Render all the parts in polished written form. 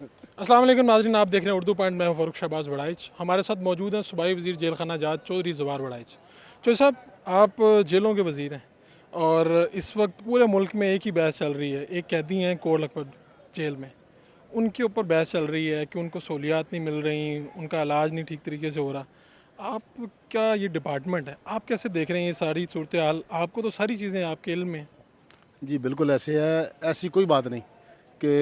अस्सलाम वालेकुम नाज़रीन, आप देख रहे हैं उर्दू पॉइंट। मैं हूं फ़ारूक शहबाज वड़ाइच। हमारे साथ मौजूद हैं सूबाई वज़ीर जेल खाना जात चौधरी ज़वार वड़ाइच। चौधरी साहब, आप जेलों के वज़ीर हैं और इस वक्त पूरे मुल्क में एक ही बहस चल रही है। एक कैदी हैं कोट लखपत जेल में, उनके ऊपर बहस चल रही है कि उनको सहूलियात नहीं मिल रही, उनका इलाज नहीं ठीक तरीके से हो रहा। आप क्या ये डिपार्टमेंट है, आप कैसे देख रहे हैं ये सारी सूरत हाल? आपको तो सारी चीज़ें आपके इल्म में हैं। जी बिल्कुल ऐसे है। ऐसी कोई बात नहीं कि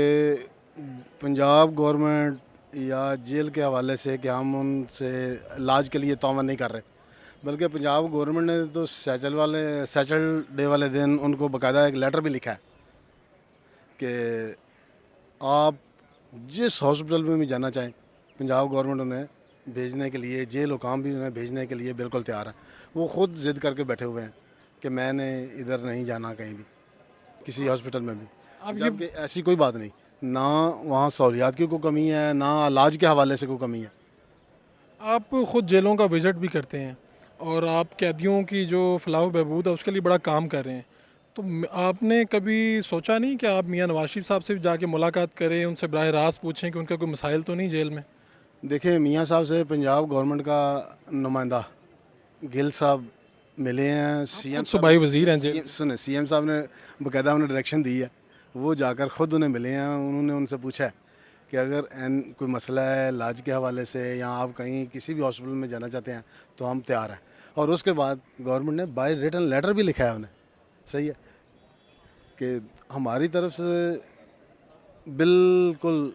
पंजाब गवर्नमेंट या जेल के हवाले से कि हम उनसे इलाज के लिए तौवन नहीं कर रहे, बल्कि पंजाब गवर्नमेंट ने तो सैचल डे वाले दिन उनको बाकायदा एक लेटर भी लिखा है कि आप जिस हॉस्पिटल में भी जाना चाहें, पंजाब गवर्नमेंट उन्हें भेजने के लिए, जेल हुकाम भी उन्हें भेजने के लिए बिल्कुल तैयार है। वो ख़ुद ज़िद करके बैठे हुए हैं कि मैंने इधर नहीं जाना कहीं भी, किसी हॉस्पिटल में भी। आप ये जबकि ऐसी कोई बात नहीं, ना वहाँ सहूलियात की कोई कमी है, ना इलाज के हवाले से कोई कमी है। आप ख़ुद जेलों का विज़िट भी करते हैं और आप कैदियों की जो फलाह व बहबूद है उसके लिए बड़ा काम कर रहे हैं। तो आपने कभी सोचा नहीं कि आप मियाँ नवाज शरीफ साहब से भी जाके मुलाकात करें, उनसे बराह रास्त पूछें कि उनका कोई मसाइल तो नहीं जेल में? देखिए, मियाँ साहब से पंजाब गवर्नमेंट का नुमाइंदा गिल साहब मिले हैं। आप सीएम खुद साहब सूबाई ने वज़ीर हैं जेल सीएम के। सुने सीएम साहब ने बाकायदा उन्हें डायरेक्शन दी है। वो जाकर ख़ुद उन्हें मिले हैं। उन्होंने उनसे पूछा है कि अगर एन कोई मसला है इलाज के हवाले से, या आप कहीं किसी भी हॉस्पिटल में जाना चाहते हैं तो हम तैयार हैं। और उसके बाद गवर्नमेंट ने बाय रिटन लेटर भी लिखा है उन्हें, सही है, कि हमारी तरफ से बिल्कुल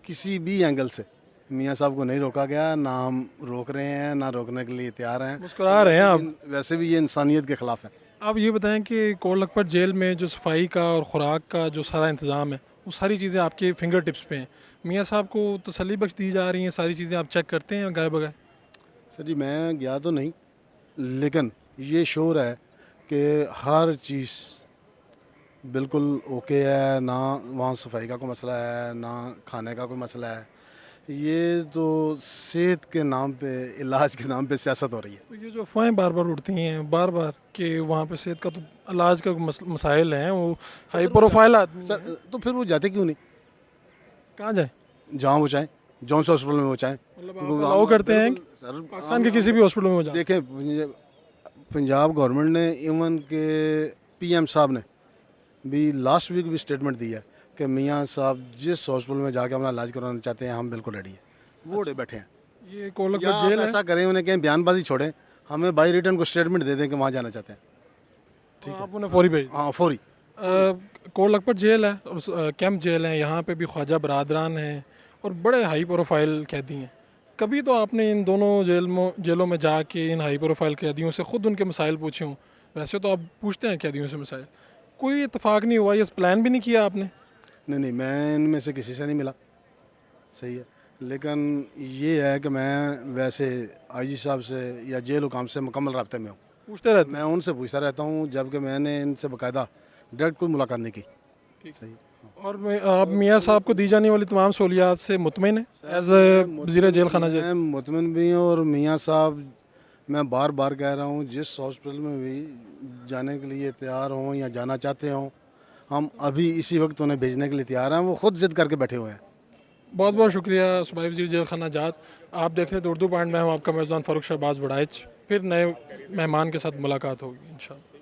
किसी भी एंगल से मियाँ साहब को नहीं रोका गया, ना हम रोक रहे हैं, ना रोकने के लिए तैयार हैं। मुस्कुरा रहे हैं आप। वैसे भी ये इंसानियत के ख़िलाफ़ है। आप ये बताएं कि कोट लखपत जेल में जो सफाई का और ख़ुराक का जो सारा इंतज़ाम है, वो सारी चीज़ें आपके फिंगर टिप्स पे हैं। मियाँ साहब को तसल्ली बख्श दी जा रही हैं, सारी चीज़ें आप चेक करते हैं गाय बगाए? सर जी, मैं गया तो नहीं, लेकिन ये श्योर है कि हर चीज़ बिल्कुल ओके है। ना वहाँ सफाई का कोई मसला है, ना खाने का कोई मसला है। ये तो सेहत के नाम पे, इलाज के नाम पे सियासत हो रही है। तो ये जो अफवाहें बार बार उड़ती हैं बार बार कि वहाँ पे सेहत का तो इलाज का मसाइल हैं, वो तो हाई फिर वो प्रोफाइल आदमी हैं, सर, तो फिर वो जाते क्यों नहीं? कहाँ जाए? जहाँ वो चाहें, जौन सा हॉस्पिटल में वो चाहें। मतलब आप वो अलाउ करते हैं बिल्कुल कि सर, पाकिस्तान के किसी भी हॉस्पिटल में हो जाए? देखें, पंजाब गवर्नमेंट ने, इवन के पीएम साहब ने भी लास्ट वीक भी स्टेटमेंट दी है कि मियाँ साहब जिस हॉस्पिटल में जाके अपना इलाज करवाना चाहते हैं, हम बिल्कुल रेडी हैं। वो उड़े बैठे हैं। ये कोट या लखपत आप जेल है। ऐसा करें, उन्हें कहें बयानबाजी छोड़ें, हमें बाई रिटर्न को स्टेटमेंट दे दें कि वहाँ जाना चाहते हैं। तो ठीक है, आप उन्हें फौरी भेज हाँ फौरी। दें। कोट लखपत जेल है और कैंप जेल है, यहाँ पे भी ख्वाजा बरादरान हैं और बड़े हाई प्रोफाइल कैदी हैं। कभी तो आपने इन दोनों जेलों में जाके इन हाई प्रोफाइल कैदियों से ख़ुद उनके मसाइल पूछे हों? वैसे तो आप पूछते हैं कैदियों से मसाइल, कोई इतफाक़ नहीं हुआ, ये प्लान भी नहीं किया आपने? नहीं नहीं, मैं इनमें से किसी से नहीं मिला, सही है। लेकिन ये है कि मैं वैसे आईजी साहब से या जेल हुकाम से मुकम्मल राब्ते में हूँ। पूछते रहते मैं उनसे पूछता रहता हूँ, जबकि मैंने इनसे बाकायदा डायरेक्ट कोई मुलाकात नहीं की। हैं? सही। और आप मियाँ साहब को दी जाने वाली तमाम सहूलियात से मुतमिन है एज ए वज़ीर जेल खाना जेल? मैं मुतमिन भी हूँ, और मियाँ साहब, मैं बार बार कह रहा हूँ, जिस हॉस्पिटल में भी जाने के लिए तैयार हों या जाना चाहते हों, हम अभी इसी वक्त उन्हें भेजने के लिए तैयार हैं। वो ख़ुद ज़िद करके बैठे हुए हैं। बहुत बहुत शुक्रिया सूबाई वज़ीर जेल खाना जात। आप देख रहे थे उर्दू पॉइंट में, हूँ आपका मेज़बान फ़ारूक शहबाज वड़ाइच। फिर नए मेहमान के साथ मुलाकात होगी इंशाअल्लाह।